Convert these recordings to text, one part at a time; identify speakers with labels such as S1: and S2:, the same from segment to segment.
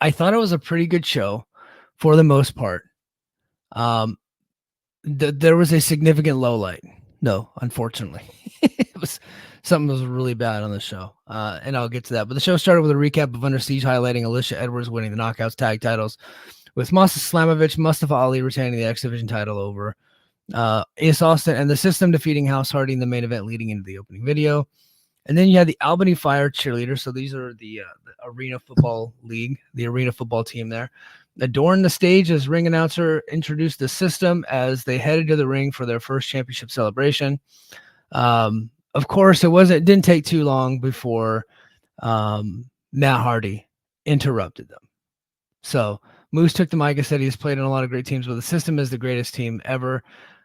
S1: I thought it was a pretty good show for the most part. There was a significant low light. No, unfortunately, it was something was really bad on the show, and I'll get to that. But the show started with a recap of Under Siege, highlighting Alicia Edwards winning the Knockouts tag titles, with Mustafa Ali retaining the X Division title over Ace Austin and the System defeating House Hardy in the main event, leading into the opening video. And then you had the Albany Fire cheerleaders. So these are the Arena Football League, the Arena Football team there. Adorned the stage as ring announcer introduced the System as they headed to the ring for their first championship celebration. Of course, it didn't take too long before Matt Hardy interrupted them. So Moose took the mic and said he's played in a lot of great teams, but the System is the greatest team ever.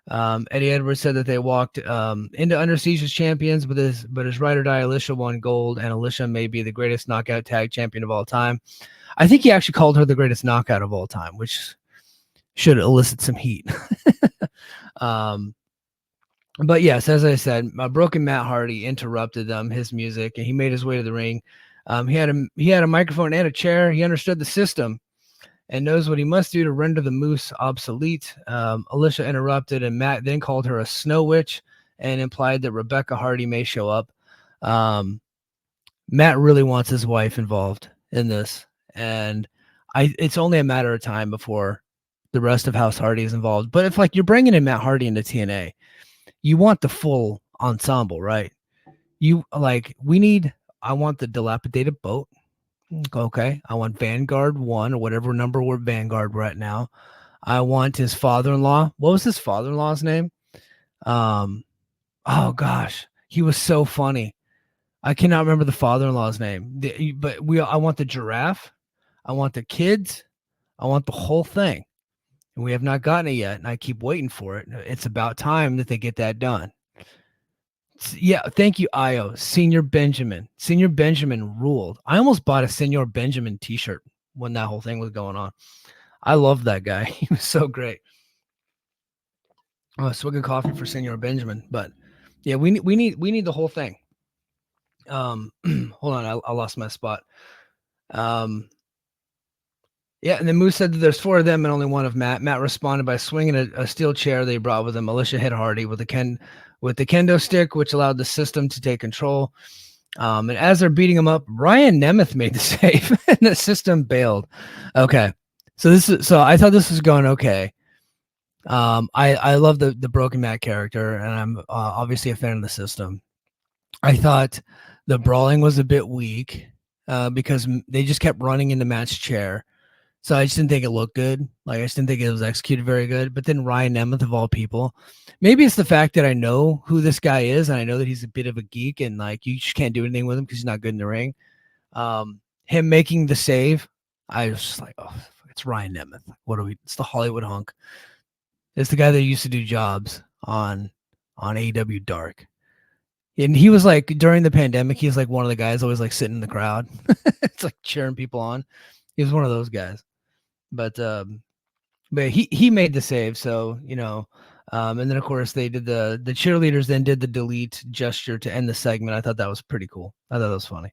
S1: Eddie Edwards said that they walked into Under Siege as champions, but his ride or die Alicia won gold, and Alicia may be the greatest knockout tag champion of all time. I think he actually called her the greatest knockout of all time, which should elicit some heat. But yes, as I said, Broken Matt Hardy interrupted his music, and he made his way to the ring. He had a microphone and a chair. He understood the system and knows what he must do to render the Moose obsolete. Alicia interrupted, and Matt then called her a snow witch and implied that Rebecca Hardy may show up. Matt really wants his wife involved in this, and it's only a matter of time before the rest of House Hardy is involved. But if you're bringing in Matt Hardy into TNA, you want the full ensemble, right? I want the dilapidated boat. Okay. I want Vanguard 1 or whatever number Vanguard we're at now. I want his father-in-law. What was his father-in-law's name? Oh gosh, he was so funny. I cannot remember the father-in-law's name. I want the giraffe. I want the kids. I want the whole thing. And we have not gotten it yet, and I keep waiting for it. It's about time that they get that done. Yeah, thank you, Io. Senior Benjamin. Senior Benjamin ruled. I almost bought a Senior Benjamin t-shirt when that whole thing was going on. I love that guy. He was so great. Oh, swig of coffee for Senior Benjamin. But yeah, we need the whole thing. Hold on, I lost my spot. Yeah, and then Moose said that there's 4 of them and only 1 of Matt. Matt responded by swinging a steel chair they brought with him. Alicia hit Hardy with the kendo stick, which allowed the System to take control. And as they're beating him up, Ryan Nemeth made the save, and the System bailed. Okay, so I thought this was going okay. I love the Broken Matt character, and I'm obviously a fan of the System. I thought the brawling was a bit weak because they just kept running into Matt's chair. So I just didn't think it looked good. I just didn't think it was executed very good. But then Ryan Nemeth, of all people, maybe it's the fact that I know who this guy is, and I know that he's a bit of a geek, and you just can't do anything with him because he's not good in the ring. Him making the save, I was just like, oh, it's Ryan Nemeth. It's the Hollywood hunk. It's the guy that used to do jobs on AEW Dark. And he was during the pandemic, he was one of the guys always sitting in the crowd. It's cheering people on. He was one of those guys. But he made the save, so and then of course they did the cheerleaders then did the delete gesture to end the segment. I thought that was pretty cool. I thought that was funny.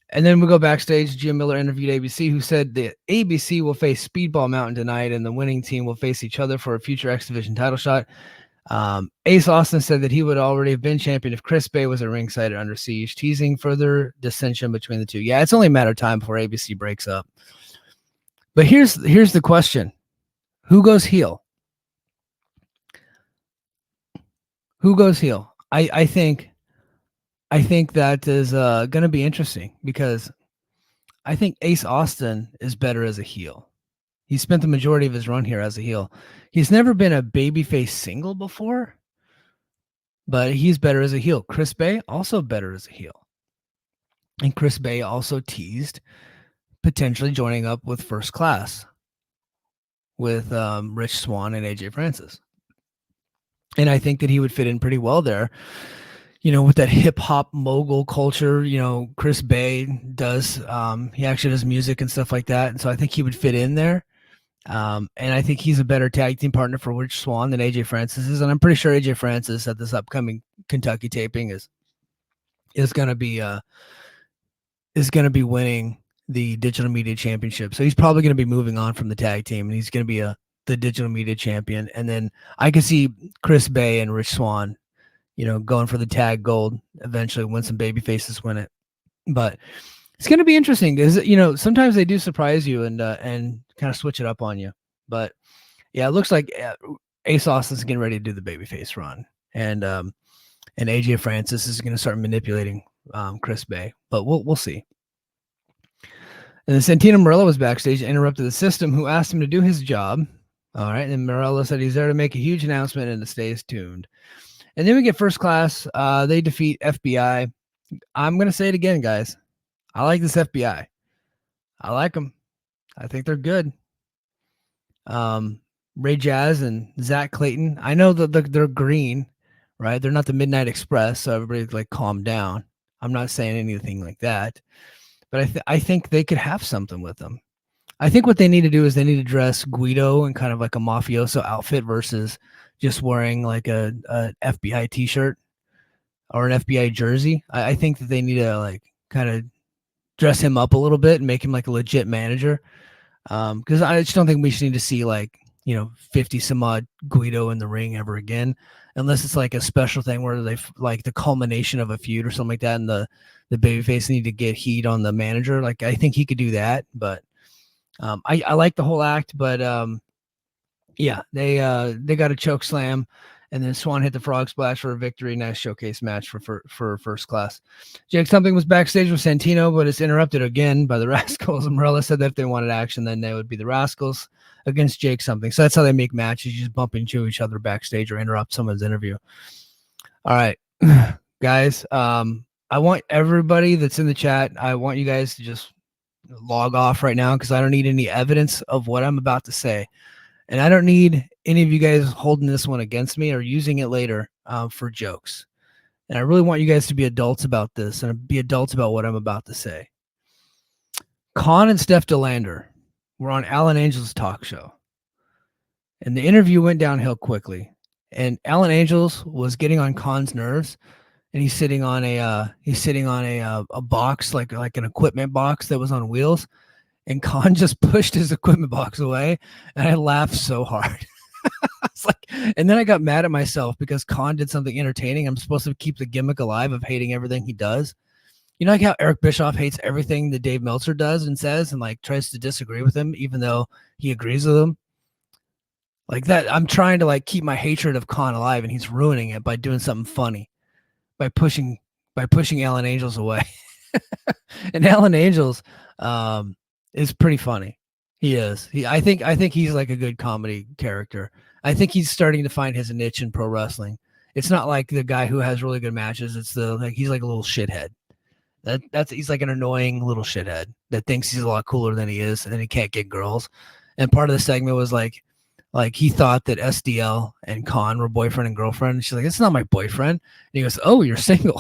S1: And then we go backstage. Jim Miller interviewed ABC, who said the ABC will face Speedball Mountain tonight, and the winning team will face each other for a future X Division title shot. Ace Austin said that he would already have been champion if Chris Bay was at ringside at Under Siege, teasing further dissension between the two. Yeah, it's only a matter of time before ABC breaks up. But here's the question. Who goes heel? Who goes heel? I think that is going to be interesting because I think Ace Austin is better as a heel. He spent the majority of his run here as a heel. He's never been a babyface single before, but he's better as a heel. Chris Bay, also better as a heel. And Chris Bay also teased potentially joining up with First Class with Rich Swann and AJ Francis. And I think that he would fit in pretty well there. With that hip hop mogul culture, Chris Bay does, he actually does music and stuff like that. And so I think he would fit in there. And I think he's a better tag team partner for Rich Swann than AJ Francis is. And I'm pretty sure AJ Francis at this upcoming Kentucky taping is going to be winning the digital media championship. So he's probably going to be moving on from the tag team, and he's going to be the digital media champion. And then I could see Chris Bay and Rich Swann, going for the tag gold eventually when some baby faces win it. But it's going to be interesting because, sometimes they do surprise you and kind of switch it up on you. But yeah, it looks like Ace Austin's getting ready to do the babyface run. And AJ Francis is going to start manipulating Chris Bay, but we'll see. And then Santino Marella was backstage and interrupted the system, who asked him to do his job. All right. And Marella said he's there to make a huge announcement and to stay tuned. And then we get First Class. They defeat FBI. I'm going to say it again, guys. I like this FBI. I like them. I think they're good. Ray Jazz and Zach Clayton. I know that they're green, right? They're not the Midnight Express, so everybody calm down. I'm not saying anything like that. But I think they could have something with them. I think what they need to do is they need to dress Guido in kind of like a mafioso outfit versus just wearing like a FBI t-shirt or an FBI jersey. I think that they need to kind of dress him up a little bit and make him like a legit manager. Because I just don't think we should need to see 50 some odd Guido in the ring ever again, unless it's like a special thing where they like the culmination of a feud or something like that, and the babyface need to get heat on the manager. I think he could do that, but I like the whole act. But yeah, they got a choke slam, and then Swan hit the frog splash for a victory. Nice showcase match for First Class. Jake Something was backstage with Santino, but it's interrupted again by the Rascals. And Morella said that if they wanted action, then they would be the Rascals against Jake Something. So that's how they make matches. You just bump into each other backstage or interrupt someone's interview. All right, guys. I want everybody that's in the chat, I want you guys to just log off right now because I don't need any evidence of what I'm about to say. And I don't need any of you guys holding this one against me or using it later for jokes. And I really want you guys to be adults about this and be adults about what I'm about to say. Khan and Steph DeLander were on Alan Angels' talk show. And the interview went downhill quickly. And Alan Angels was getting on Khan's nerves. And he's sitting on a box, like an equipment box that was on wheels. And Khan just pushed his equipment box away, and I laughed so hard. And then I got mad at myself because Khan did something entertaining. I'm supposed to keep the gimmick alive of hating everything he does. You know, like how Eric Bischoff hates everything that Dave Meltzer does and says, and tries to disagree with him, even though he agrees with him. Like that, I'm trying to keep my hatred of Khan alive, and he's ruining it by doing something funny, by pushing Alan Angels away. And Alan Angels, is pretty funny. He is. I think he's like a good comedy character. I think he's starting to find his niche in pro wrestling. It's not like the guy who has really good matches. It's he's like a little shithead. He's like an annoying little shithead that thinks he's a lot cooler than he is, and then he can't get girls. And part of the segment was like he thought that SDL and Khan were boyfriend and girlfriend. And she's like, "It's not my boyfriend." And he goes, "Oh, you're single."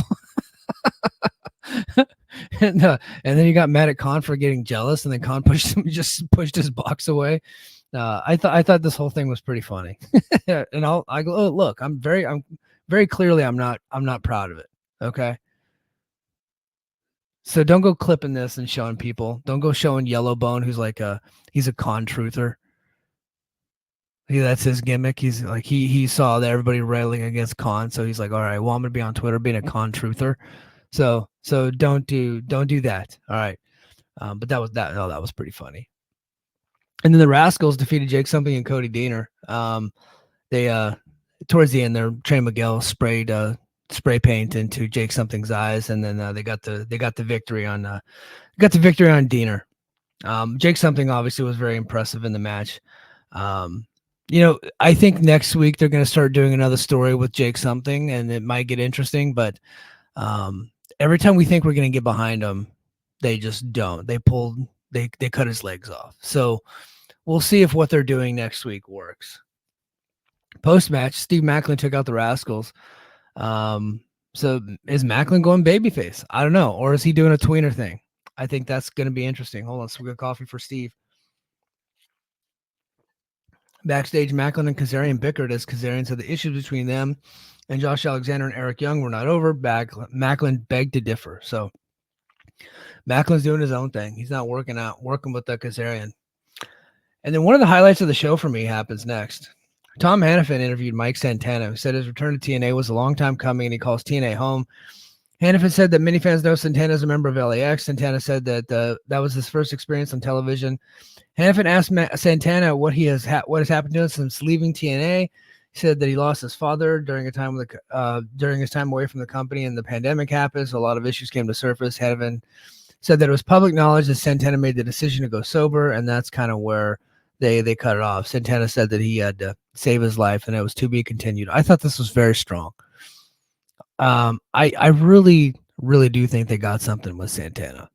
S1: And then he got mad at Khan for getting jealous, and then Khan pushed his box away. I thought this whole thing was pretty funny. And I go, "Oh, look, I'm very clearly I'm not proud of it." Okay. So don't go clipping this and showing people. Don't go showing Yellowbone, who's he's a Khan truther. That's his gimmick. He's he saw that everybody railing against Khan, so he's like, all right, well, I'm gonna be on Twitter being a Khan truther. So don't do that. All right. But that was pretty funny. And then the Rascals defeated Jake Something and Cody Deaner. They towards the end there, Trey Miguel sprayed spray paint into Jake Something's eyes, and then they got the victory on Deaner. Jake Something obviously was very impressive in the match. I think next week they're going to start doing another story with Jake Something, and it might get interesting, but every time we think we're going to get behind them, they just don't. They cut his legs off. So we'll see if what they're doing next week works. Post-match, Steve Macklin took out the Rascals. So is Macklin going babyface? I don't know. Or is he doing a tweener thing? I think that's going to be interesting. Hold on. So we got coffee for Steve. Backstage, Macklin and Kazarian bickered as Kazarian said the issues between them and Josh Alexander and Eric Young were not over. Macklin begged to differ. So Macklin's doing his own thing. He's not working with the Kazarian. And then one of the highlights of the show for me happens next. Tom Hannafin interviewed Mike Santana, who said his return to TNA was a long time coming and he calls TNA home. Hannafin said that many fans know Santana is a member of LAX. Santana said that that was his first experience on television. Hannafin asked Santana what has happened to him since leaving TNA. He said that he lost his father during his time away from the company, and the pandemic happened, so a lot of issues came to surface. Hannafin said that it was public knowledge that Santana made the decision to go sober, and that's kind of where they cut it off. Santana said that he had to save his life, and it was to be continued. I thought this was very strong. I really, really do think they got something with Santana.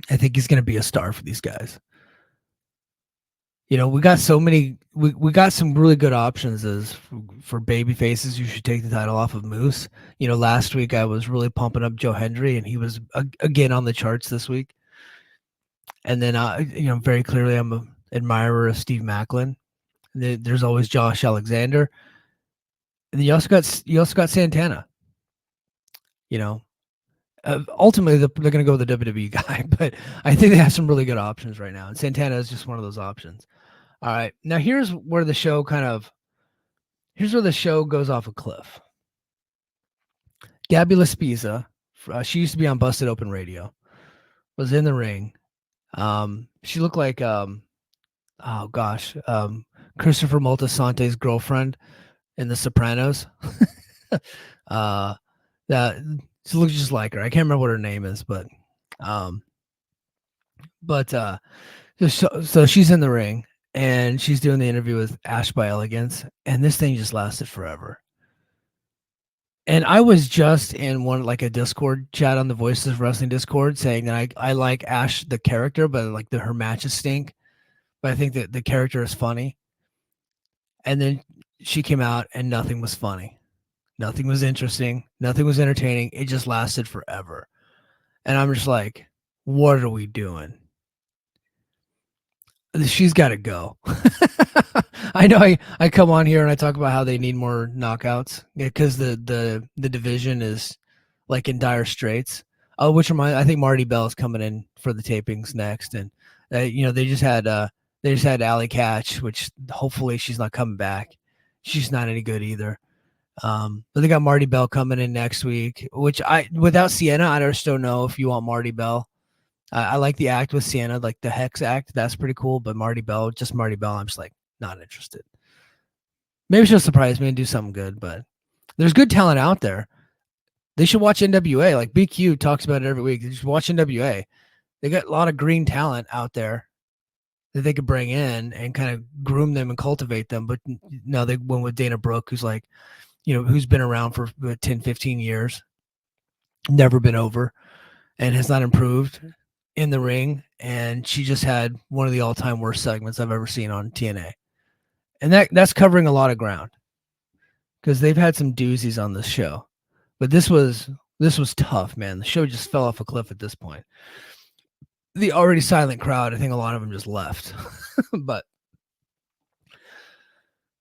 S1: I think he's going to be a star for these guys. You know, we got so many. We got some really good options for baby faces. You should take the title off of Moose. You know, last week I was really pumping up Joe Hendry, and he was again on the charts this week. And then, you know, very clearly I'm an admirer of Steve Macklin. There's always Josh Alexander. And then you also got Santana. You know, ultimately they're going to go with the WWE guy, but I think they have some really good options right now, and Santana is just one of those options. All right, now here's where the show goes off a cliff. Gabby Laspiza, she used to be on Busted Open Radio, was in the ring. She looked like Christopher Moltisante's girlfriend in The Sopranos. That she looks just like her. I can't remember what her name is, but so she's in the ring and she's doing the interview with Ash by Elegance, and this thing just lasted forever. And I was just in a Discord chat on the Voices of Wrestling Discord saying that I like Ash the character, but like her matches stink. But I think that the character is funny. And then she came out and nothing was funny. Nothing was interesting. Nothing was entertaining. It just lasted forever. And I'm just like, what are we doing? She's got to go. I know I come on here and I talk about how they need more knockouts because the division is like in dire straits. I think Marty Bell is coming in for the tapings next. And, you know, they just had Allie Catch, which hopefully she's not coming back. She's not any good either. But they got Marty Bell coming in next week, which without Sienna, I just don't know if you want Marty Bell. I like the act with Sienna, like the Hex act. That's pretty cool. But Marty Bell, I'm just like not interested. Maybe she'll surprise me and do something good, but there's good talent out there. They should watch NWA. Like BQ talks about it every week. They should watch NWA. They got a lot of green talent out there that they could bring in and kind of groom them and cultivate them. But no, they went with Dana Brooke, who's like, you know, who's been around for 10, 15 years, never been over, and has not improved in the ring. And she just had one of the all-time worst segments I've ever seen on TNA. And that's covering a lot of ground because they've had some doozies on this show. But this was tough, man. The show just fell off a cliff at this point. The already silent crowd, I think a lot of them just left. But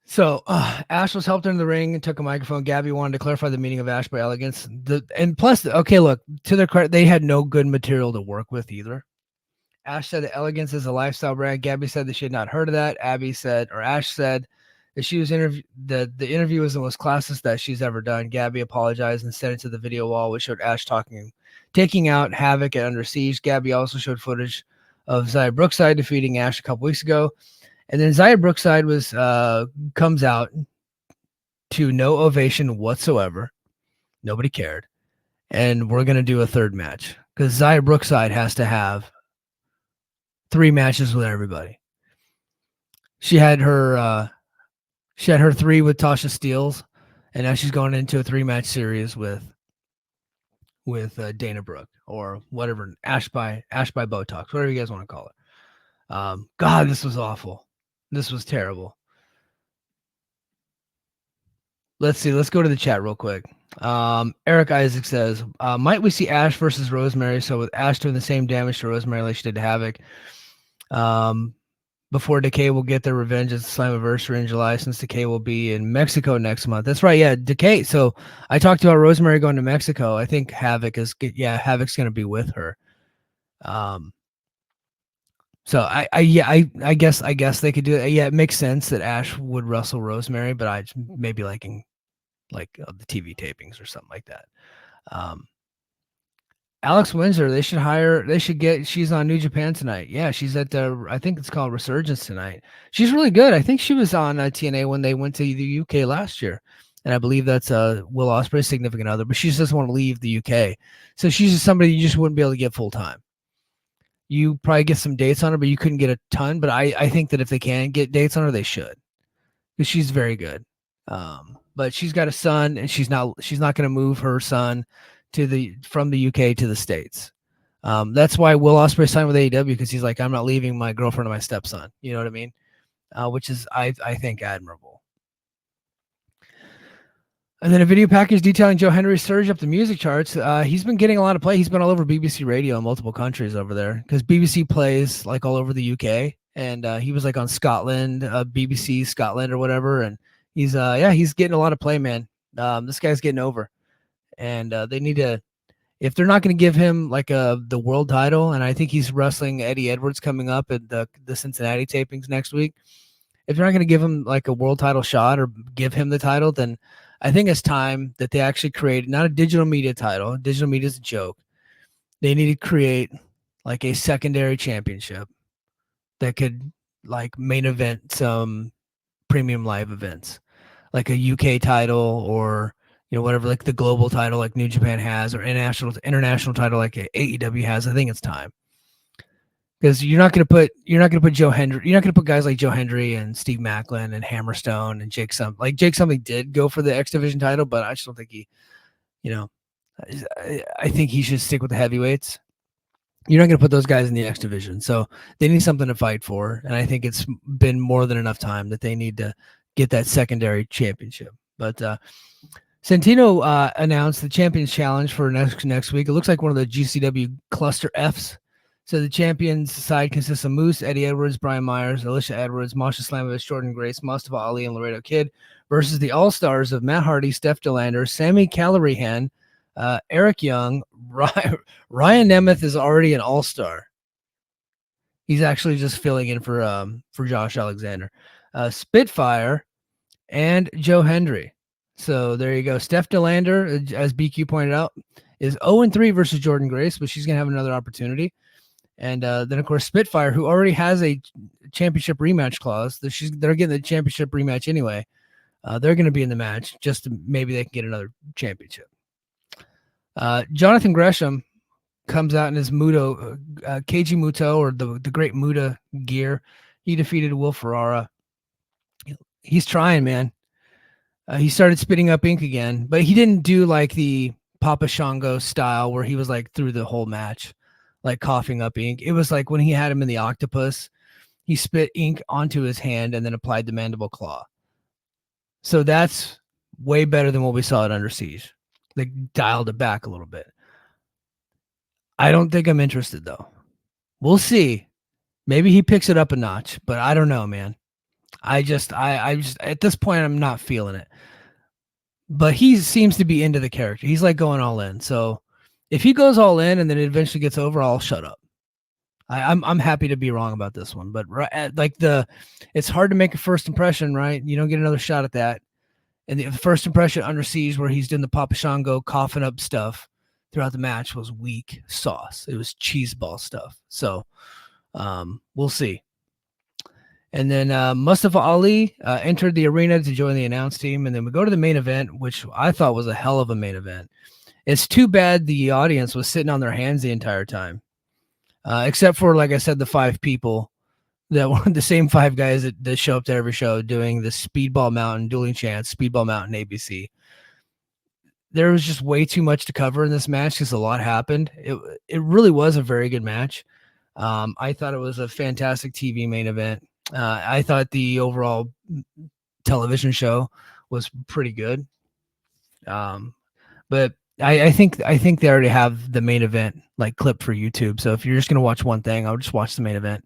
S1: so Ash was helped in the ring and took a microphone. Gabby wanted to clarify the meaning of Ash by Elegance. Look, to their credit, they had no good material to work with either. Ash said that Elegance is a lifestyle brand. Gabby said that she had not heard of that. Ash said that she was the interview was the most classist that she's ever done. Gabby apologized and sent it to the video wall, which showed Ash taking out Havoc at Under Siege. Gabby also showed footage of Zaya Brookside defeating Ash a couple weeks ago. And then Zaya Brookside comes out to no ovation whatsoever. Nobody cared. And we're going to do a third match because Zaya Brookside has to have 3 matches with everybody. She had her 3 with Tasha Steelz, and now she's going into a 3-match series with Dana Brooke or whatever, Ash by Botox, whatever you guys want to call it. God, this was awful. This was terrible. Let's see. Let's go to the chat real quick. Eric Isaac says, might we see Ash versus Rosemary? So with Ash doing the same damage to Rosemary like she did to Havoc. Before Decay will get their revenge at the Slammiversary in July, since Decay will be in Mexico next month. That's right. Yeah, Decay. So I talked about Rosemary going to Mexico. I think Havoc's going to be with her. Um, so I guess they could do it. Yeah, it makes sense that Ash would wrestle Rosemary, but I maybe liking like the TV tapings or something like that. Um, Alex Windsor, they should get, she's on New Japan tonight. Yeah, she's at the, I think it's called Resurgence tonight. She's really good. I think she was on TNA when they went to the UK last year. And I believe that's Will Ospreay's significant other, but she just doesn't want to leave the UK. So she's just somebody you just wouldn't be able to get full time. You probably get some dates on her, but you couldn't get a ton. But I think that if they can get dates on her, they should, because she's very good. But she's got a son, and she's not going to move her son from the UK to the States. That's why Will Ospreay signed with AEW, because he's like, I'm not leaving my girlfriend and my stepson. You know what I mean? Which is I think admirable. And then a video package detailing Joe Henry's surge up the music charts. He's been getting a lot of play. He's been all over BBC Radio in multiple countries over there, because BBC plays like all over the UK. And he was like on Scotland, BBC Scotland or whatever. And he's getting a lot of play, man. This guy's getting over. And they need to, if they're not going to give him like the world title, and I think he's wrestling Eddie Edwards coming up at the Cincinnati tapings next week. If they're not going to give him like a world title shot or give him the title, then I think it's time that they actually create not a digital media title. Digital media is a joke. They need to create like a secondary championship that could like main event some premium live events, like a UK title, or whatever, like the global title like New Japan has, or international title like AEW has. I think it's time, because you're not going to put Joe Hendry. You're not going to put guys like Joe Hendry and Steve Macklin and Hammerstone and Jake Something. Like Jake Something did go for the X Division title, but I just don't think he, I think he should stick with the heavyweights. You're not going to put those guys in the X Division, so they need something to fight for. And I think it's been more than enough time that they need to get that secondary championship. But Santino announced the Champions Challenge for next week. It looks like one of the GCW Cluster Fs. So the champions side consists of Moose, Eddie Edwards, Brian Myers, Alicia Edwards, Masha Slamovich, Jordan Grace, Mustafa Ali, and Laredo Kid versus the All-Stars of Matt Hardy, Steph DeLander, Sammy Calleryhan, Eric Young. Ryan Nemeth is already an All-Star. He's actually just filling in for Josh Alexander. Spitfire and Joe Hendry. So there you go. Steph DeLander, as BQ pointed out, is 0-3 versus Jordan Grace, but she's going to have another opportunity. And then, of course, Spitfire, who already has a championship rematch clause, they're getting the championship rematch anyway. They're going to be in the match, just to, maybe they can get another championship. Jonathan Gresham comes out in his Muto, Keiji Muto, or the great Muta gear. He defeated Will Ferrara. He's trying, man. He started spitting up ink again, but he didn't do like the Papa Shango style where he was like through the whole match, like coughing up ink. It was like when he had him in the octopus, he spit ink onto his hand and then applied the mandible claw. So that's way better than what we saw at Under Siege. They dialed it back a little bit. I don't think I'm interested though. We'll see. Maybe he picks it up a notch, but I don't know, man. I just at this point I'm not feeling it. But he seems to be into the character. He's like going all in. So if he goes all in and then it eventually gets over, I'll shut up. I'm happy to be wrong about this one, but it's hard to make a first impression, right? You don't get another shot at that. And the first impression Under Siege, where he's doing the Papa Shango coughing up stuff throughout the match, was weak sauce. It was cheese ball stuff. So we'll see. And then Mustafa Ali entered the arena to join the announce team. And then we go to the main event, which I thought was a hell of a main event. It's too bad the audience was sitting on their hands the entire time, except for, like I said, the 5 people that were the same 5 guys that show up to every show doing the Speedball Mountain, Dueling Chance, Speedball Mountain, ABC. There was just way too much to cover in this match because a lot happened. It really was a very good match. I thought it was a fantastic TV main event. I thought the overall television show was pretty good. But I think they already have the main event like clip for YouTube. So if you're just going to watch one thing, I'll just watch the main event.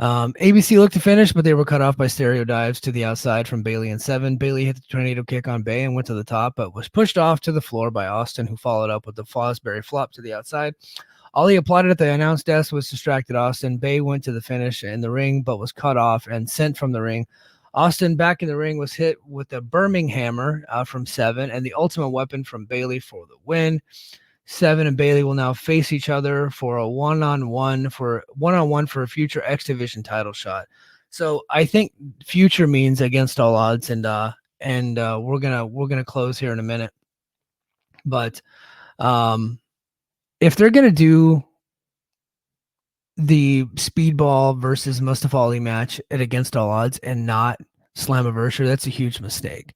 S1: ABC looked to finish, but they were cut off by stereo dives to the outside from Bailey and 7. Bailey hit the tornado kick on Bay and went to the top, but was pushed off to the floor by Austin, who followed up with the Fosbury flop to the outside. Ali applauded at the announce desk, was distracted Austin. Bay went to the finish in the ring, but was cut off and sent from the ring. Austin, back in the ring, was hit with a Birmingham hammer from Seven and the ultimate weapon from Bailey for the win. Seven and Bailey will now face each other for a one-on-one for a future X Division title shot. So I think future means against all odds, and we're gonna close here in a minute. But if they're gonna do the Speedball versus Mustafa Ali match at Against All Odds and not Slammiversary, that's a huge mistake.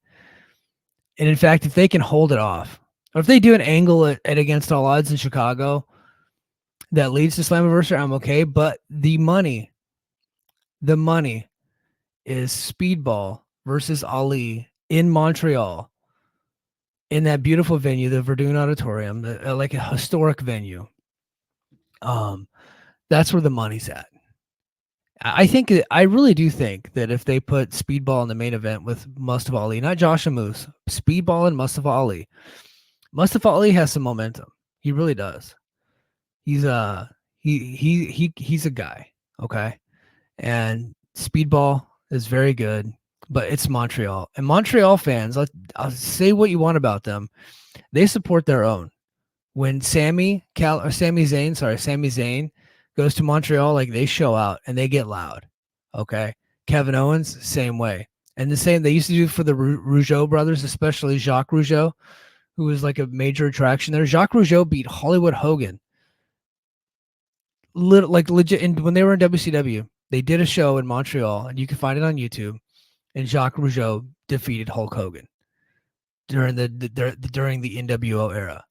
S1: And in fact, if they can hold it off, or if they do an angle at Against All Odds in Chicago that leads to Slammiversary, I'm okay. But the money is Speedball versus Ali in Montreal in that beautiful venue, the Verdun Auditorium, like a historic venue. That's where the money's at. I really do think that if they put Speedball in the main event with Mustafa Ali, not Josh and Moose, Speedball and Mustafa Ali has some momentum. He really does. He's he's a guy, okay? And Speedball is very good, but it's Montreal. And Montreal fans, I'll say what you want about them. They support their own. When Sami Zayn goes to Montreal, like they show out and they get loud. Okay. Kevin Owens, same way. And the same they used to do for the Rougeau brothers, especially Jacques Rougeau, who was like a major attraction there. Jacques Rougeau beat Hollywood Hogan. Legit. And when they were in WCW, they did a show in Montreal, and you can find it on YouTube. And Jacques Rougeau defeated Hulk Hogan during the NWO era.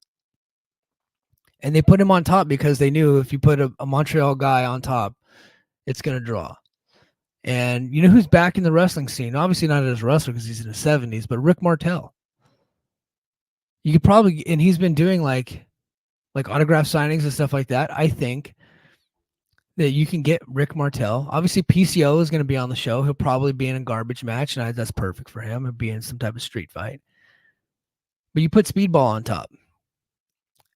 S1: And they put him on top because they knew if you put a Montreal guy on top, it's going to draw. And you know who's back in the wrestling scene? Obviously not as a wrestler because he's in his 70s, but Rick Martel. You could probably, and he's been doing like autograph signings and stuff like that. I think that you can get Rick Martel. Obviously, PCO is going to be on the show. He'll probably be in a garbage match, and that's perfect for him. He'll be in some type of street fight. But you put Speedball on top.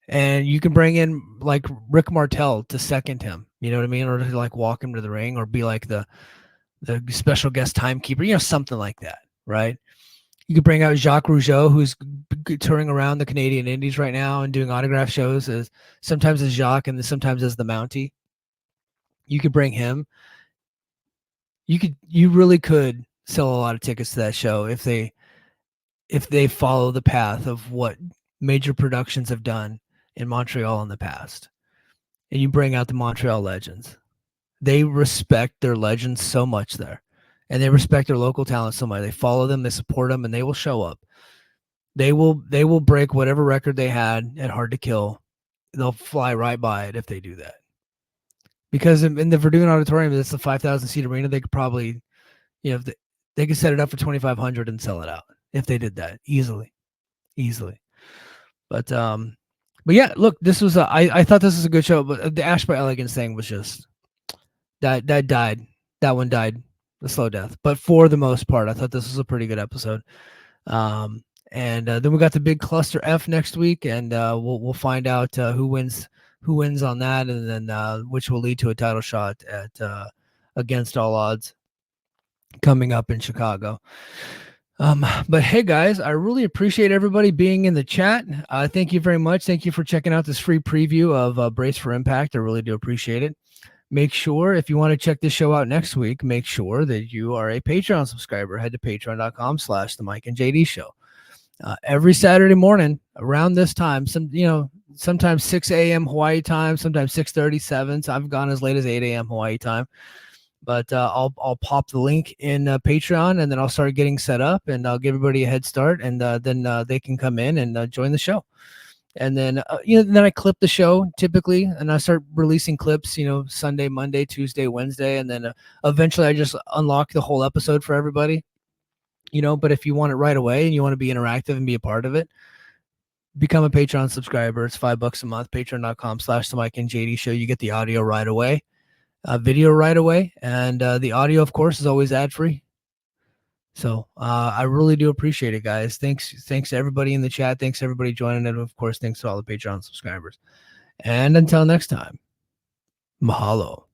S1: And you can bring in like Rick Martel to second him, you know what I mean? Or to like walk him to the ring or be like the special guest timekeeper, you know, something like that, right? You could bring out Jacques Rougeau, who's touring around the Canadian Indies right now and doing autograph shows sometimes as Jacques and sometimes as the Mountie. You could bring him. You really could sell a lot of tickets to that show if they follow the path of what major productions have done in Montreal in the past. And you bring out the Montreal legends. They respect their legends so much there. And they respect their local talent so much. They follow them, they support them, and they will show up. They will break whatever record they had at Hard to Kill. They'll fly right by it if they do that. Because in the Verdun Auditorium, it's a 5,000 seat arena. They could probably, you know, they could set it up for 2,500 and sell it out if they did that easily. But yeah, look, this was I thought this was a good show, but the Ash by Elegance thing was just that died. That one died a slow death. But for the most part, I thought this was a pretty good episode. And then we got the big cluster F next week, and we'll find out who wins on that, and then which will lead to a title shot at Against All Odds coming up in Chicago. But hey guys, I really appreciate everybody being in the chat. Thank you very much. Thank you for checking out this free preview of Brace for Impact. I really do appreciate it. Make sure if you want to check this show out next week, make sure that you are a Patreon subscriber. Head to patreon.com/the Mike and JD Show. Every Saturday morning around this time, sometimes 6 a.m. Hawaii time, sometimes 6:37. So I've gone as late as 8 a.m. Hawaii time. But I'll pop the link in Patreon, and then I'll start getting set up, and I'll give everybody a head start, and then they can come in and join the show. And then then I clip the show typically, and I start releasing clips, Sunday, Monday, Tuesday, Wednesday, and then eventually I just unlock the whole episode for everybody. But if you want it right away and you want to be interactive and be a part of it, become a Patreon subscriber. It's $5 a month. Patreon.com/the Mike and JD Show. You get the audio right away. Video right away, and the audio, of course, is always ad-free. So I really do appreciate it, guys. Thanks to everybody in the chat. Thanks to everybody joining it. Of course, thanks to all the Patreon subscribers. And until next time, mahalo.